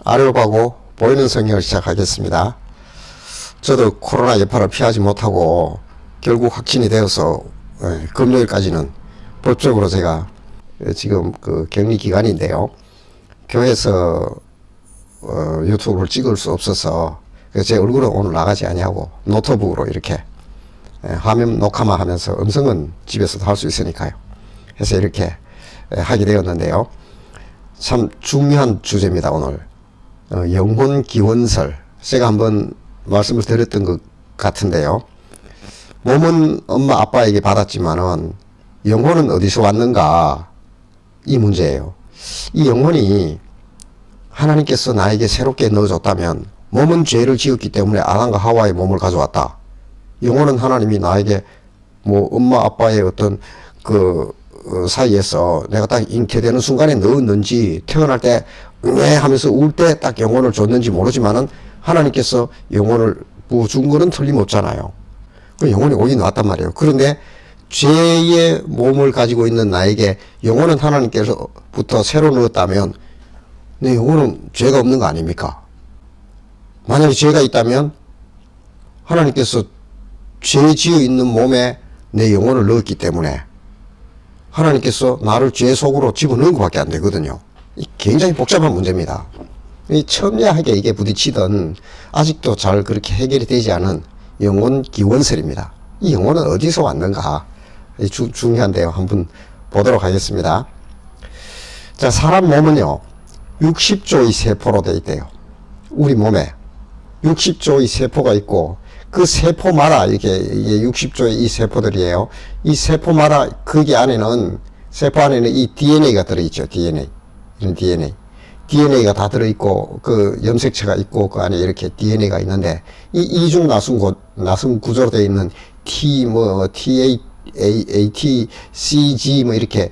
아래로 가고 보이는 성경을 시작하겠습니다. 저도 코로나 여파를 피하지 못하고 결국 확진이 되어서 금요일까지는 법적으로 제가 지금 그 격리 기간인데요. 교회에서 유튜브를 찍을 수 없어서 제 얼굴은 오늘 나가지 아니하고 노트북으로 이렇게 화면 녹화만 하면서 음성은 집에서도 할 수 있으니까요. 해서 이렇게 하게 되었는데요. 참 중요한 주제입니다. 오늘 영혼 기원설, 제가 한번 말씀을 드렸던 것 같은데요. 몸은 엄마 아빠에게 받았지만은 영혼은 어디서 왔는가, 이 문제예요. 이 영혼이 하나님께서 나에게 새롭게 넣어줬다면, 몸은 죄를 지었기 때문에 아담과 하와의 몸을 가져왔다. 영혼은 하나님이 나에게 뭐 엄마 아빠의 어떤 그 사이에서 내가 딱 잉태되는 순간에 넣었는지, 태어날 때 네 하면서 울 때 딱 영혼을 줬는지 모르지만은 하나님께서 영혼을 부어준 거는 틀림없잖아요. 그 영혼이 오긴 왔단 말이에요. 그런데 죄의 몸을 가지고 있는 나에게 영혼은 하나님께서부터 새로 넣었다면 내 영혼은 죄가 없는 거 아닙니까? 만약에 죄가 있다면 하나님께서 죄 지어 있는 몸에 내 영혼을 넣었기 때문에 하나님께서 나를 죄 속으로 집어넣은 것밖에 안 되거든요. 굉장히 복잡한 문제입니다. 첨예하게 이게 부딪히던 아직도 잘 그렇게 해결이 되지 않은 영혼 기원설입니다. 이 영혼은 어디서 왔는가, 중요한데요. 한번 보도록 하겠습니다. 자, 사람 몸은요 60조의 세포로 되어 있대요. 우리 몸에 60조의 세포가 있고, 그 세포마다 이게 60조의 이 세포들이에요. 이 세포마다 거기 안에는, 세포 안에는 이 DNA가 들어있죠. DNA. 이런 DNA가 다 들어있고, 그 염색체가 있고, 그 안에 이렇게 DNA가 있는데, 이 이중 나승 구조로 되어 있는 TAT, CG 뭐 이렇게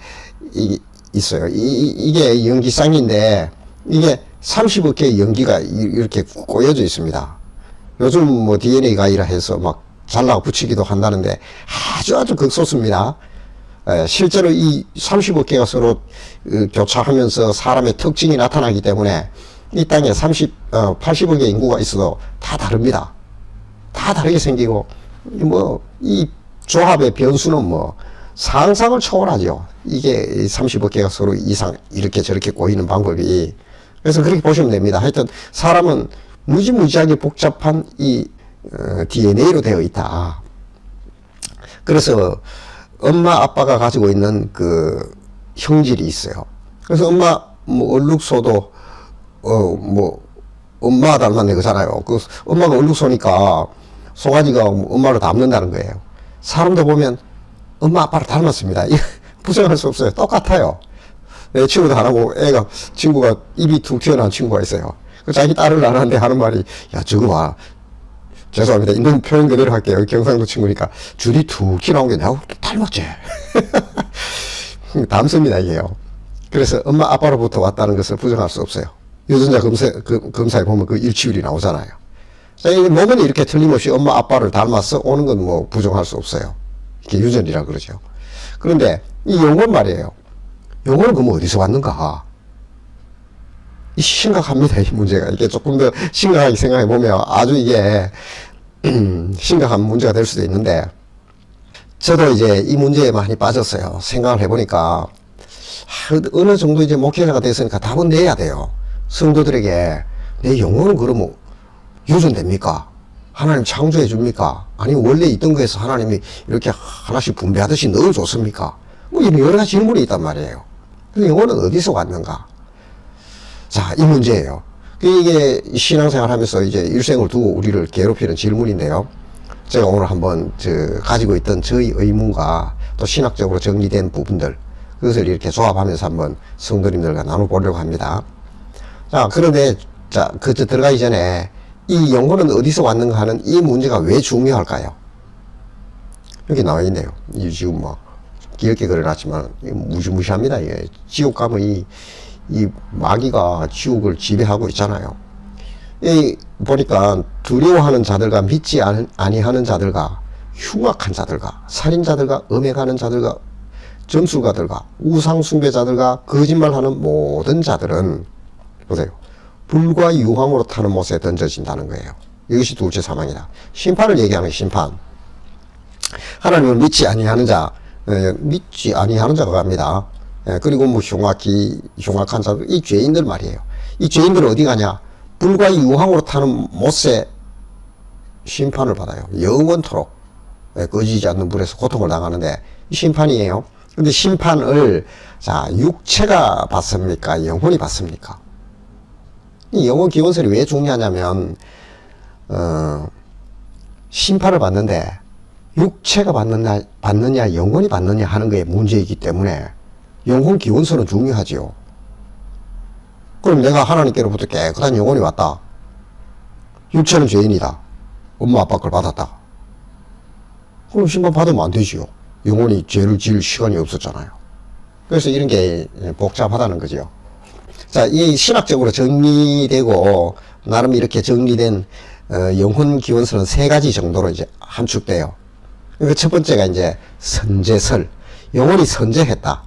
있어요. 이게 염기쌍인데, 이게 30억 개의 염기가 이렇게 꼬여져 있습니다. 요즘 뭐 DNA 가이라 해서 막 잘라 붙이기도 한다는데 아주 극소수입니다. 실제로 이 30억 개가 서로 교차하면서 사람의 특징이 나타나기 때문에 이 땅에 80억의 인구가 있어도 다 다릅니다. 다 다르게 생기고, 뭐 이 조합의 변수는 뭐 상상을 초월하죠. 이게 30억 개가 서로 이상 이렇게 저렇게 꼬이는 방법이. 그래서 그렇게 보시면 됩니다. 하여튼 사람은 무지무지하게 복잡한 이 DNA로 되어 있다. 그래서 엄마 아빠가 가지고 있는 그 형질이 있어요. 그래서 엄마 뭐 얼룩소도 뭐 엄마 닮았네 그잖아요. 그 엄마가 얼룩소니까 소가지가 엄마를 닮는다는 거예요. 사람도 보면 엄마 아빠를 닮았습니다. 부정할 수 없어요. 똑같아요. 내 친구도 하나고, 친구가 입이 툭 튀어나온 친구가 있어요. 자기 딸을 알았는데 하는 말이, 야, 저거 봐. 죄송합니다. 있는 표현 그대로 할게요. 경상도 친구니까. 줄이 툭 튀어나온 게 내가 닮았지. 닮습니다, 이게요. 그래서 엄마, 아빠로부터 왔다는 것을 부정할 수 없어요. 유전자 검사에 보면 그 일치율이 나오잖아요. 자, 이 몸은 이렇게 틀림없이 엄마, 아빠를 닮아서 오는 건 뭐 부정할 수 없어요. 이게 유전이라 그러죠. 그런데 이 영혼 말이에요. 영혼은 그럼 어디서 왔는가? 이 심각합니다, 이 문제가. 이게 조금 더 심각하게 생각해 보면 아주 이게 심각한 문제가 될 수도 있는데, 저도 이제 이 문제에 많이 빠졌어요. 생각을 해보니까 어느 정도 이제 목회자가 됐으니까 답은 내야 돼요. 성도들에게 내 영혼은 그러면 유전됩니까? 하나님 창조해 줍니까? 아니면 원래 있던 거에서 하나님이 이렇게 하나씩 분배하듯이 넣어줬습니까? 뭐 이런 여러 가지 질문이 있단 말이에요. 그 영혼은 어디서 왔는가? 자, 이 문제예요. 이게 신앙생활 하면서 이제 일생을 두고 우리를 괴롭히는 질문인데요. 제가 오늘 한번 가지고 있던 저의 의문과 또 신학적으로 정리된 부분들, 그것을 이렇게 조합하면서 한번 성도님들과 나눠보려고 합니다. 자, 그런데, 들어가기 전에 이 영혼은 어디서 왔는가 하는 이 문제가 왜 중요할까요? 여기 나와 있네요. 이 지금 뭐, 귀엽게 그려놨지만, 무시무시합니다. 예. 지옥 가면 이 마귀가 지옥을 지배하고 있잖아요. 보니까 두려워하는 자들과 믿지 아니하는 자들과 흉악한 자들과 살인자들과 음행하는 자들과 점술가들과 우상숭배자들과 거짓말하는 모든 자들은, 보세요, 불과 유황으로 타는 못에 던져진다는 거예요. 이것이 둘째 사망이다. 심판을 얘기하는 심판. 하나님을 믿지 아니하는 자, 믿지 아니하는 자가 갑니다. 그리고 뭐 흉악한 자, 이 죄인들 말이에요. 이 죄인들은 어디 가냐? 불과 유황으로 타는 못에 심판을 받아요. 영원토록 꺼지지 않는 불에서 고통을 당하는데 이 심판이에요. 근데 심판을 자 육체가 받습니까? 영혼이 받습니까? 이 영혼 기원설이 왜 중요하냐면 심판을 받는데 육체가 받느냐 영혼이 받느냐 하는 거에 문제이기 때문에 영혼 기원설은 중요하지요. 그럼 내가 하나님께로부터 깨끗한 영혼이 왔다. 육체는 죄인이다. 엄마 아빠 걸 받았다. 그럼 심판 받으면 안 되지요. 영혼이 죄를 지을 시간이 없었잖아요. 그래서 이런 게 복잡하다는 거죠. 자, 이 신학적으로 정리되고 나름 이렇게 정리된 영혼 기원설은 세 가지 정도로 이제 함축돼요. 그러니까 첫 번째가 이제 선제설. 영혼이 선제했다.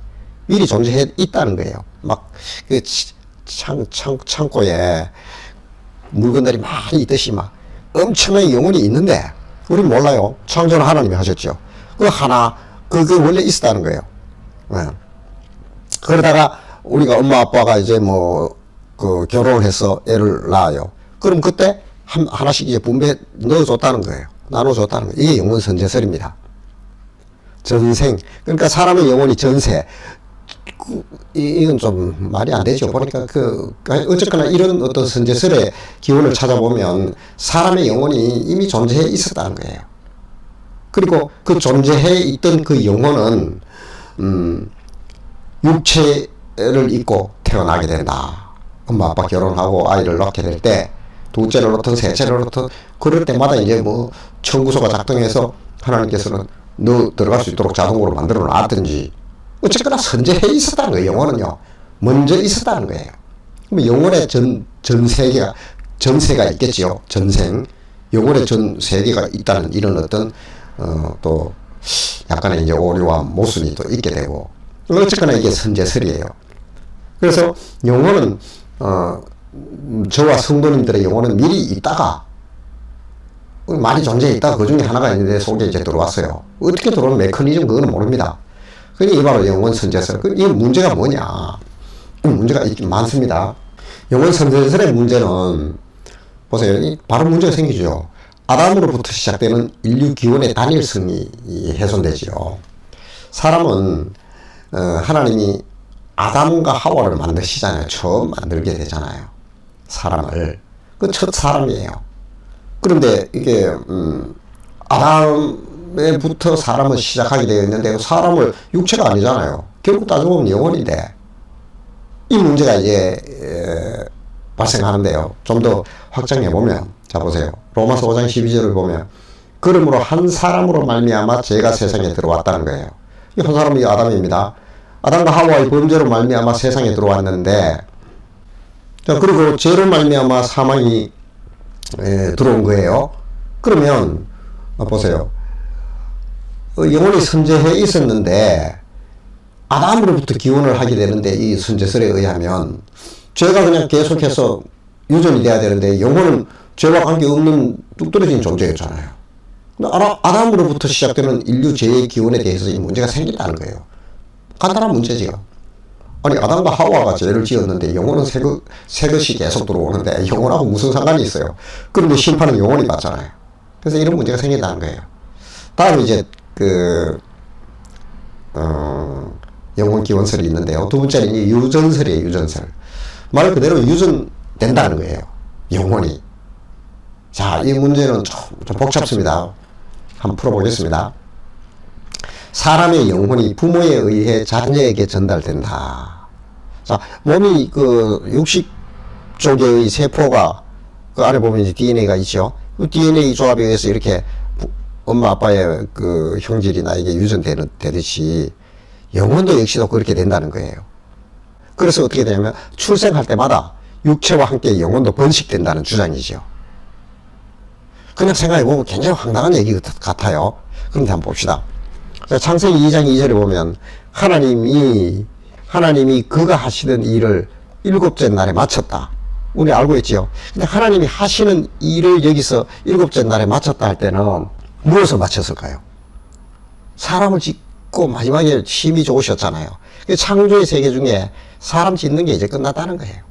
미리 존재해 있다는 거예요. 막 그 창고에 물건들이 많이 있듯이 막 엄청난 영혼이 있는데 우린 몰라요. 창조는 하나님이 하셨죠. 그게 원래 있었다는 거예요. 그러다가 우리가 엄마 아빠가 이제 결혼을 해서 애를 낳아요. 그럼 그때 하나씩 이제 분배 넣어줬다는 거예요. 나눠줬다는 거예요. 이게 영혼 선제설입니다. 전생. 그러니까 사람의 영혼이 전세. 이건 좀 말이 안 되죠. 보니까 어쨌거나 이런 어떤 선제설의 기원을 찾아보면 사람의 영혼이 이미 존재해 있었다는 거예요. 그리고 그 존재해 있던 그 영혼은 육체를 입고 태어나게 된다. 엄마 아빠 결혼하고 아이를 낳게 될 때 둘째를 놓든 셋째를 놓든 그럴 때마다 이제 청구서가 작동해서 하나님께서는 너 들어갈 수 있도록 자동으로 만들어 놨든지 어쨌거나 선제해 있었다는 거예요. 영혼은요 먼저 있었다는 거예요. 그럼 영혼의 전세가 있겠지요. 전생 영혼의 전 세계가 있다는 이런 어떤 또 약간의 이제 오류와 모순이 또 있게 되고 어쨌거나 이게 선제설이에요. 그래서 영혼은 저와 성도님들의 영혼은 미리 있다가 많이 존재해 있다가 그 중에 하나가 있는데 속에 이제 들어왔어요. 어떻게 들어오는 메커니즘 그거는 모릅니다. 그게 바로 영혼 선제설. 이 문제가 뭐냐? 문제가 있긴 많습니다. 영혼 선제설의 문제는 보세요. 바로 문제가 생기죠. 아담으로부터 시작되는 인류 기원의 단일성이 훼손되지요. 사람은 하나님이 아담과 하와를 만드시잖아요. 처음 만들게 되잖아요. 사람을. 그 첫 사람이에요. 그런데 이게 아담에부터 사람은 시작하게 되어 있는데 사람을 육체가 아니잖아요. 결국 따지고 보면 영혼인데 이 문제가 이제 발생하는데요. 좀 더 확장해 보면 자 보세요. 로마서 5장 12절을 보면 그러므로 한 사람으로 말미암아 죄가 세상에 들어왔다는 거예요. 이 한 사람이 아담입니다. 아담과 하와의 범죄로 말미암아 세상에 들어왔는데 자 그리고 죄로 말미암아 사망이 들어온 거예요. 그러면 보세요. 영혼이 선제해 있었는데 아담으로부터 기원을 하게 되는데 이 선제설에 의하면 죄가 그냥 계속해서 유전이 돼야 되는데 영혼은 죄와 관계없는 뚝 떨어진 존재였잖아요. 아담으로부터 시작되는 인류 죄의 기원에 대해서 이 문제가 생긴다는 거예요. 간단한 문제지요. 아니 아담과 하와가 죄를 지었는데 영혼은 새 것이 계속 들어오는데 영혼하고 무슨 상관이 있어요. 그런데 심판은 영혼이 받잖아요. 그래서 이런 문제가 생긴다는 거예요. 다음 이제 영혼 기원설이 있는데요. 두 번째는 유전설이에요. 유전설. 말 그대로 유전된다는 거예요. 영혼이. 자, 이 문제는 좀 복잡습니다. 한번 풀어보겠습니다. 사람의 영혼이 부모에 의해 자녀에게 전달된다. 자, 몸이 육식 쪽의 세포가 그 안에 보면 이제 DNA가 있죠. 그 DNA 조합에 의해서 이렇게 엄마 아빠의 그 형질이 나에게 유전되듯이 영혼도 역시도 그렇게 된다는 거예요. 그래서 어떻게 되냐면 출생할 때마다 육체와 함께 영혼도 번식된다는 주장이죠. 그냥 생각해보면 굉장히 황당한 얘기 같아요. 그런데 한번 봅시다. 창세기 2장 2절에 보면 하나님이 그가 하시던 일을 일곱째 날에 마쳤다. 우리 알고 있지요. 근데 하나님이 하시는 일을 여기서 일곱째 날에 마쳤다 할 때는 무엇을 마쳤을까요? 사람을 짓고 마지막에 힘이 좋으셨잖아요. 창조의 세계 중에 사람 짓는 게 이제 끝났다는 거예요.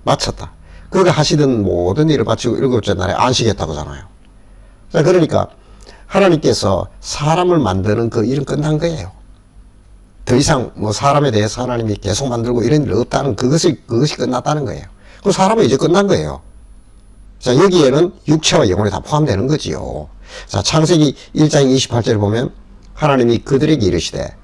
마쳤다. 그가 하시던 모든 일을 마치고 일곱째 날에 안식했다고 하잖아요. 자, 그러니까 하나님께서 사람을 만드는 그 일은 끝난 거예요. 더 이상 뭐 사람에 대해서 하나님이 계속 만들고 이런 일 없다는 그것이 끝났다는 거예요. 그 사람은 이제 끝난 거예요. 자, 여기에는 육체와 영혼이 다 포함되는 거지요. 자, 창세기 1장 28절을 보면 하나님이 그들에게 이르시되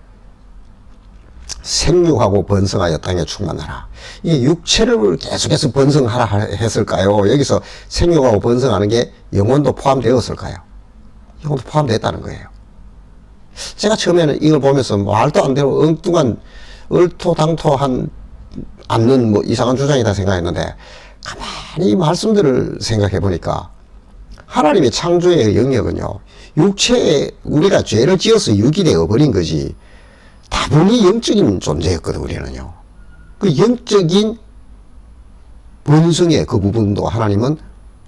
생육하고 번성하여 땅에 충만하라. 이게 육체를 계속해서 번성하라 했을까요? 여기서 생육하고 번성하는 게 영혼도 포함되었을까요? 영혼도 포함됐다는 거예요. 제가 처음에는 이걸 보면서 말도 안 되고 엉뚱한 얼토당토한 않는 뭐 이상한 주장이다 생각했는데 가만히 이 말씀들을 생각해 보니까 하나님의 창조의 영역은요, 육체에 우리가 죄를 지어서 육이 되어버린 거지 다분히 영적인 존재였거든. 우리는요, 그 영적인 본성의 그 부분도 하나님은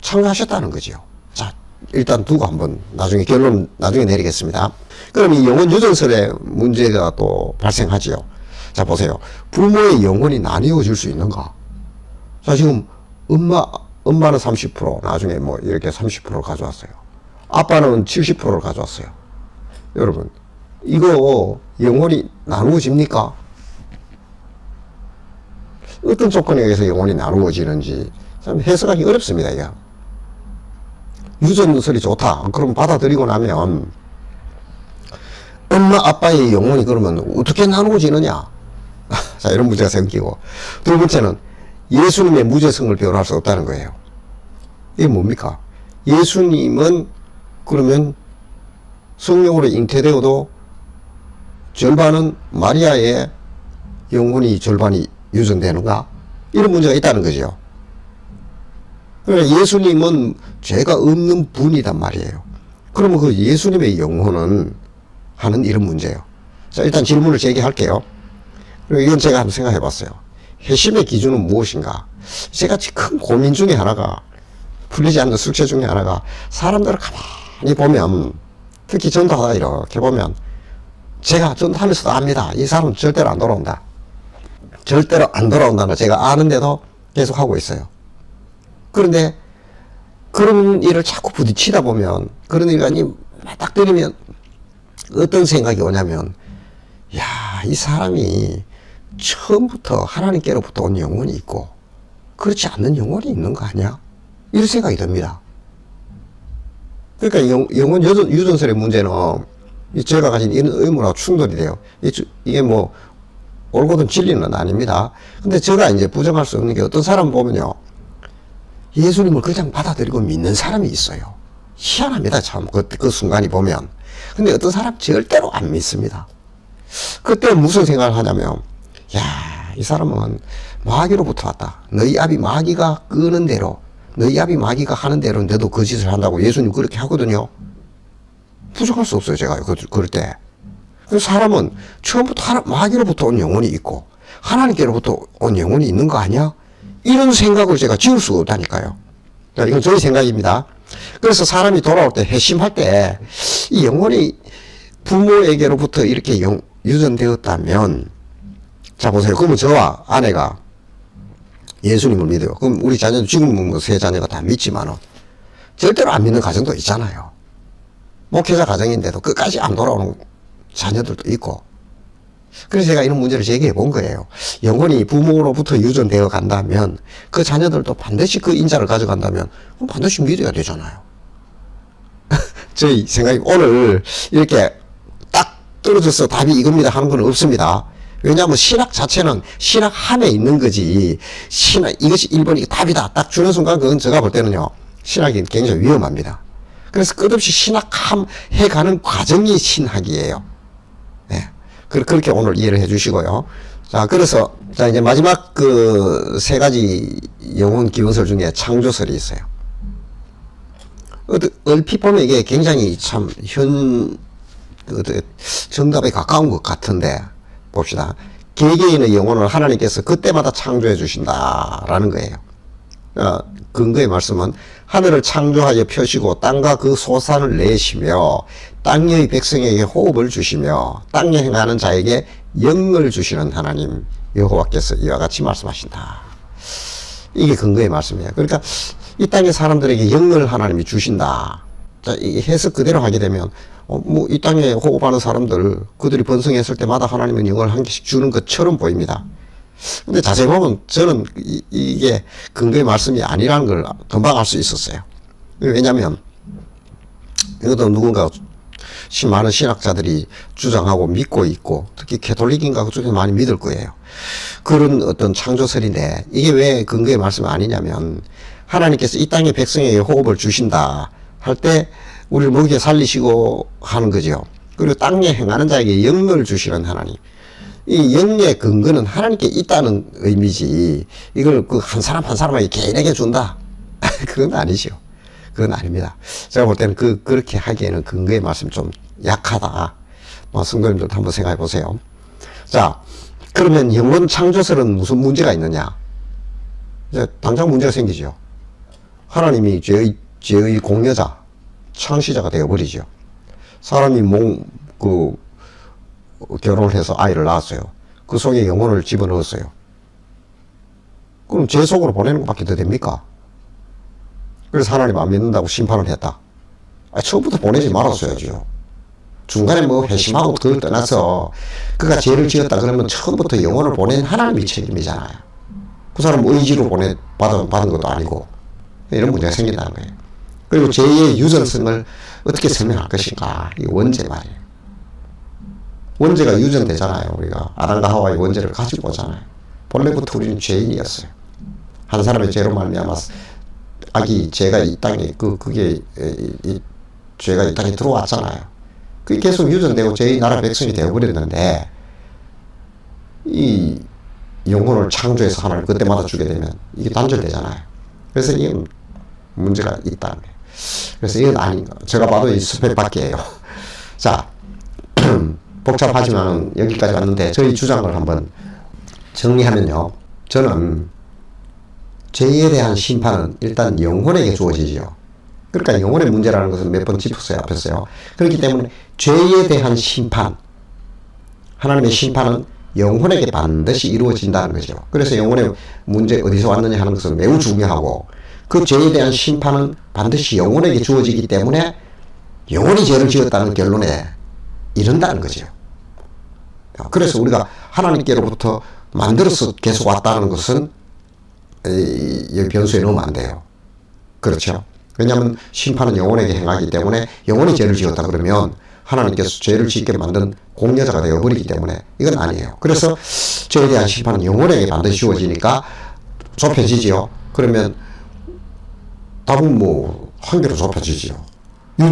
창조하셨다는 거죠. 자, 일단 두고 한번 나중에 결론 나중에 내리겠습니다. 그럼 이 영혼 유전설의 문제가 또 발생하지요. 자, 보세요. 부모의 영혼이 나뉘어질 수 있는가? 자, 지금 엄마는 30%, 나중에 뭐 이렇게 30%를 가져왔어요. 아빠는 70%를 가져왔어요. 여러분, 이거 영혼이 나누어집니까? 어떤 조건에 의해서 영혼이 나누어지는지 참 해석하기 어렵습니다. 이게. 유전설이 좋다. 그럼 받아들이고 나면 엄마 아빠의 영혼이 그러면 어떻게 나누어지느냐? 자, 이런 문제가 생기고, 두 번째는 예수님의 무죄성을 변호할 수 없다는 거예요. 이게 뭡니까? 예수님은 그러면 성령으로 잉태되어도 절반은 마리아의 영혼이 절반이 유전되는가? 이런 문제가 있다는 거죠. 그러니까 예수님은 죄가 없는 분이단 말이에요. 그러면 그 예수님의 영혼은 하는 이런 문제예요. 자, 일단 질문을 제기할게요. 그리고 이건 제가 한번 생각해 봤어요. 회심의 기준은 무엇인가? 제가 큰 고민 중에 하나가, 풀리지 않는 숙제 중에 하나가, 사람들을 가만히 보면, 특히 전도하다 이렇게 보면, 제가 전도하면서도 압니다. 이 사람은 절대로 안 돌아온다. 절대로 안 돌아온다는 걸 제가 아는데도 계속 하고 있어요. 그런데 그런 일을 자꾸 부딪히다 보면, 그런 일이 맞닥뜨리면 어떤 생각이 오냐면, 야, 이 사람이 처음부터 하나님께로부터 온 영혼이 있고 그렇지 않는 영혼이 있는 거 아니야? 이런 생각이 듭니다. 그러니까 영혼 유전설의 문제는 제가 가진 이런 의무라고 충돌이 돼요. 이게 뭐 옳고든 진리는 아닙니다. 근데 제가 이제 부정할 수 없는 게, 어떤 사람 보면요, 예수님을 그냥 받아들이고 믿는 사람이 있어요. 희한합니다. 참 그 순간이 보면. 근데 어떤 사람 절대로 안 믿습니다. 그때 무슨 생각을 하냐면, 야, 이 사람은 마귀로부터 왔다. 너희 아비 마귀가 끄는 대로, 너희 아비 마귀가 하는 대로 너도 그 짓을 한다고 예수님 그렇게 하거든요. 부정할 수 없어요, 제가 그럴 때. 그 사람은 처음부터 마귀로부터 온 영혼이 있고 하나님께로부터 온 영혼이 있는 거 아니야? 이런 생각을 제가 지울 수가 없다니까요. 이건 저의 생각입니다. 그래서 사람이 돌아올 때, 회심할 때, 이 영혼이 부모에게로부터 이렇게 유전되었다면, 자, 보세요. 그러면 저와 아내가 예수님을 믿어요. 그럼 우리 자녀도, 지금은 뭐 세 자녀가 다 믿지만은 절대로 안 믿는 가정도 있잖아요. 목회자 가정인데도 끝까지 안 돌아오는 자녀들도 있고. 그래서 제가 이런 문제를 제기해 본 거예요. 영혼이 부모로부터 유전되어 간다면 그 자녀들도 반드시 그 인자를 가져간다면 그럼 반드시 믿어야 되잖아요. 저희 생각이, 오늘 이렇게 딱 떨어져서 답이 이겁니다 하는 건 없습니다. 왜냐하면 신학 자체는 신학함에 있는 거지, 이것이 1번 이게 답이다 딱 주는 순간, 그건 제가 볼 때는요, 신학이 굉장히 위험합니다. 그래서 끝없이 신학함 해가는 과정이 신학이에요. 네. 그렇게 오늘 이해를 해 주시고요. 자, 그래서, 자, 이제 마지막 그 세 가지 영혼 기원설 중에 창조설이 있어요. 얼핏 보면 이게 굉장히 참 정답에 가까운 것 같은데, 봅시다. 개개인의 영혼을 하나님께서 그때마다 창조해 주신다라는 거예요. 근거의 말씀은 하늘을 창조하여 펴시고 땅과 그 소산을 내시며 땅의 백성에게 호흡을 주시며 땅에 행하는 자에게 영을 주시는 하나님 여호와께서 이와 같이 말씀하신다. 이게 근거의 말씀이에요. 그러니까 이 땅의 사람들에게 영을 하나님이 주신다. 자, 이 해석 그대로 하게 되면 뭐 이 땅에 호흡하는 사람들 그들이 번성했을 때마다 하나님은 영을 한 개씩 주는 것처럼 보입니다. 근데 자세히 보면 저는 이게 근거의 말씀이 아니라는 걸 금방 알 수 있었어요. 왜냐하면 이것도 누군가 많은 신학자들이 주장하고 믿고 있고 특히 캐톨릭인가 그쪽에서 많이 믿을 거예요. 그런 어떤 창조설인데 이게 왜 근거의 말씀 아니냐면 하나님께서 이 땅의 백성에게 호흡을 주신다 할 때 우리를 먹여 살리시고 하는 거죠. 그리고 땅에 행하는 자에게 영을 주시는 하나님. 이 영의 근거는 하나님께 있다는 의미지 이걸 그 한 사람 한 사람에게 개인에게 준다 그건 아니죠. 그건 아닙니다. 제가 볼 때는 그렇게 하기에는 근거의 말씀 좀 약하다. 성도님들도 한번 생각해 보세요. 자, 그러면 영원 창조설은 무슨 문제가 있느냐? 이제 당장 문제가 생기죠. 하나님이 죄의 공여자, 창시자가 되어버리죠. 사람이 결혼을 해서 아이를 낳았어요. 그 속에 영혼을 집어넣었어요. 그럼 죄 속으로 보내는 것밖에 더 됩니까? 그래서 하나님 안 믿는다고 심판을 했다. 처음부터 보내지 말았어야죠. 중간에 뭐 회심하고 그걸 떠나서 그가 죄를 지었다 그러면 처음부터 영혼을 보낸 하나님이 책임이잖아요. 그 사람 의지로 받은 것도 아니고 이런 문제가 생긴다는 거예요. 그리고 죄의 유전성을 어떻게 설명할 것인가? 이 원죄 말이에요. 원죄가 유전되잖아요. 우리가 아담과 하와의 원죄를 가지고 오잖아요. 본래부터 우리는 죄인이었어요. 한 사람의 죄로 말미암아 죄가 이 땅에 그게 이 죄가 이 땅에 들어왔잖아요. 그게 계속 유전되고 죄의 나라 백성이 되어버렸는데 이 영혼을 창조해서 하나님 그때마다 주게 되면 이게 단절되잖아요. 그래서 이건 문제가 있다는 거예요. 그래서 이건 아닌가. 제가 봐도 이 스펙 밖이에요. 자, 복잡하지만 여기까지 왔는데 저희 주장을 한번 정리하면요. 저는 죄에 대한 심판은 일단 영혼에게 주어지죠. 그러니까 영혼의 문제라는 것은 몇 번 짚었어요. 앞에서요. 그렇기 때문에 죄에 대한 심판, 하나님의 심판은 영혼에게 반드시 이루어진다는 거죠. 그래서 영혼의 문제 어디서 왔느냐 하는 것은 매우 중요하고 그 죄에 대한 심판은 반드시 영혼에게 주어지기 때문에 영혼이 죄를 지었다는 결론에 이른다는 거죠. 그래서 우리가 하나님께로부터 만들어서 계속 왔다는 것은 이 변수에 넣으면 안 돼요. 그렇죠? 왜냐하면 심판은 영혼에게 행하기 때문에 영혼이 죄를 지었다 그러면 하나님께서 죄를 짓게 만든 공여자가 되어버리기 때문에 이건 아니에요. 그래서 죄에 대한 심판은 영혼에게 반드시 주어지니까 좁혀지지요. 그러면 답은 한계로 좁혀지지요.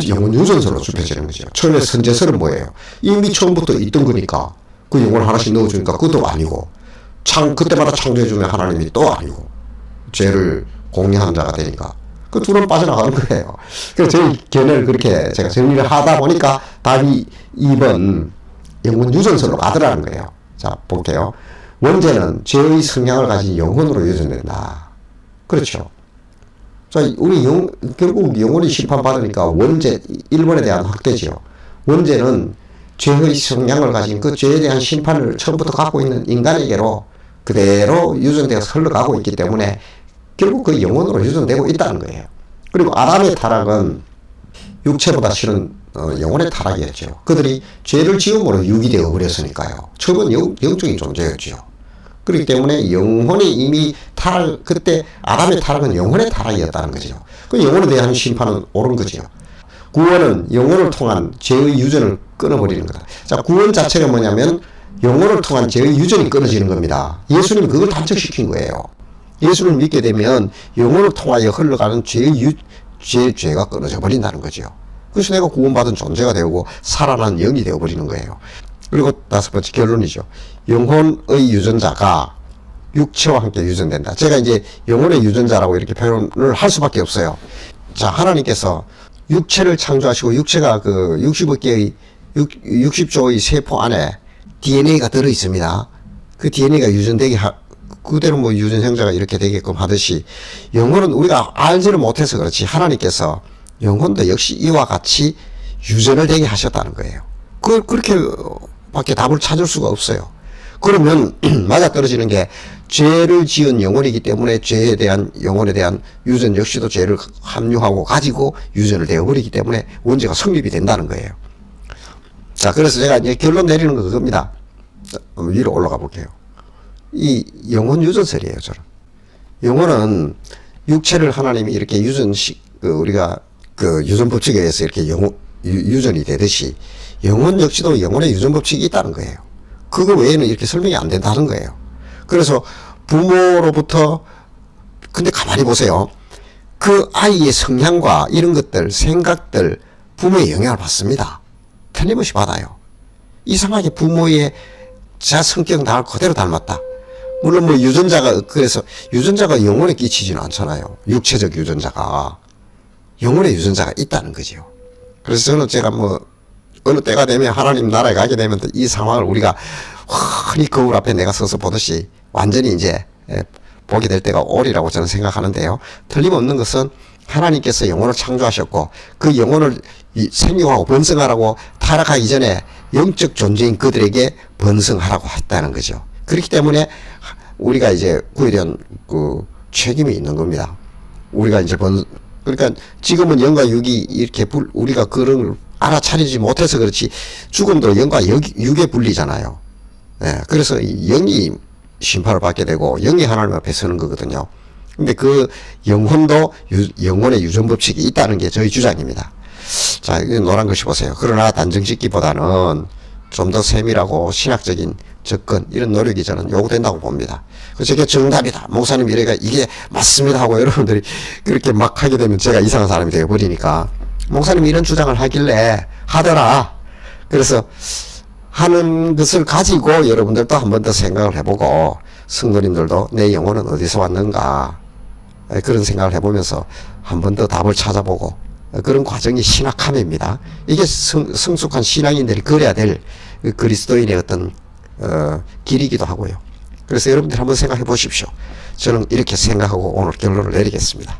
영혼 유전서로 좁혀지는 거죠. 처음에 선제설은 뭐예요? 이미 처음부터 있던 거니까 그 영혼을 하나씩 넣어주니까 그것도 아니고 그때마다 창조해주면 하나님이 또 아니고 죄를 공유하는 자가 되니까 그 둘은 빠져나가는 거예요. 그래서 저희 견해를 그렇게 제가 정리를 하다 보니까 답이 2번 영혼 유전설로 가더라는 거예요. 자, 볼게요. 원죄는 죄의 성향을 가진 영혼으로 유전된다. 그렇죠. 자, 우리 결국 영혼이 심판받으니까 원죄, 1번에 대한 확대지요. 원죄는 죄의 성향을 가진 그 죄에 대한 심판을 처음부터 갖고 있는 인간에게로 그대로 유전되어서 흘러가고 있기 때문에 결국 그 영혼으로 유전되고 있다는 거예요. 그리고 아담의 타락은 육체보다 실은 영혼의 타락이었죠. 그들이 죄를 지음으로 유기되어 버렸으니까요. 처음은 영적인 존재였죠. 그렇기 때문에 영혼이 이미 그때 아담의 타락은 영혼의 타락이었다는 거죠. 그 영혼에 대한 심판은 옳은 거죠. 구원은 영혼을 통한 죄의 유전을 끊어버리는 거다. 자, 구원 자체가 뭐냐면 영혼을 통한 죄의 유전이 끊어지는 겁니다. 예수님은 그걸 단축시킨 거예요. 예수를 믿게 되면 영혼을 통하여 흘러가는 죄가 끊어져 버린다는 거죠. 그래서 내가 구원받은 존재가 되고 살아난 영이 되어버리는 거예요. 그리고 5번째 결론이죠. 영혼의 유전자가 육체와 함께 유전된다. 제가 이제 영혼의 유전자라고 이렇게 표현을 할 수밖에 없어요. 자, 하나님께서 육체를 창조하시고 육체가 60조의 세포 안에 DNA가 들어 있습니다. 그 DNA가 유전되게 그대로 뭐 유전생자가 이렇게 되게끔 하듯이 영혼은 우리가 알지를 못해서 그렇지 하나님께서 영혼도 역시 이와 같이 유전을 되게 하셨다는 거예요. 그렇게 밖에 답을 찾을 수가 없어요. 그러면 맞아떨어지는 게 죄를 지은 영혼이기 때문에 죄에 대한 영혼에 대한 유전 역시도 죄를 함유하고 가지고 유전을 되어버리기 때문에 원죄가 성립이 된다는 거예요. 자, 그래서 제가 이제 결론 내리는 거 그겁니다. 위로 올라가 볼게요. 이 영혼 유전설이에요, 저는. 영혼은 육체를 하나님이 이렇게 우리가 유전 법칙에 의해서 이렇게 유전이 되듯이 영혼 역시도 영혼의 유전 법칙이 있다는 거예요. 그거 외에는 이렇게 설명이 안 된다는 거예요. 그래서 부모로부터, 근데 가만히 보세요. 그 아이의 성향과 이런 것들, 생각들, 부모의 영향을 받습니다. 틀림없이 받아요. 이상하게 부모의 자 성격 날 그대로 닮았다. 물론 뭐 그래서 유전자가 영혼에 끼치지는 않잖아요. 육체적 유전자가. 영혼의 유전자가 있다는 거죠. 그래서 저는 제가 어느 때가 되면 하나님 나라에 가게 되면 이 상황을 우리가 흔히 거울 앞에 내가 서서 보듯이 완전히 이제 보게 될 때가 오리라고 저는 생각하는데요. 틀림없는 것은 하나님께서 영혼을 창조하셨고 그 영혼을 생육하고 번성하라고 타락하기 전에 영적 존재인 그들에게 번성하라고 했다는 거죠. 그렇기 때문에 우리가 이제 그에 대한 책임이 있는 겁니다. 우리가 이제 그러니까 지금은 영과 육이 이렇게 우리가 그런 걸 알아차리지 못해서 그렇지 죽음도 영과 육의 분리잖아요. 예, 그래서 영이 심판을 받게 되고 영이 하나님 앞에 서는 거거든요. 근데 그 영혼도 영혼의 유전 법칙이 있다는 게 저희 주장입니다. 자, 이 노란 글씨 보세요. 그러나 단정 짓기보다는 좀 더 세밀하고 신학적인 접근 이런 노력이 저는 요구된다고 봅니다. 그래서 이게 정답이다. 목사님 이게 맞습니다 하고 여러분들이 그렇게 막 하게 되면 제가 이상한 사람이 되어버리니까 목사님이 이런 주장을 하길래 하더라. 그래서 하는 것을 가지고 여러분들도 한 번 더 생각을 해보고 성도님들도 내 영혼은 어디서 왔는가 그런 생각을 해보면서 한 번 더 답을 찾아보고 그런 과정이 신학함입니다. 이게 성숙한 신앙인들이 그래야 될 그리스도인의 어떤 길이기도 하고요. 그래서 여러분들 한번 생각해 보십시오. 저는 이렇게 생각하고 오늘 결론을 내리겠습니다.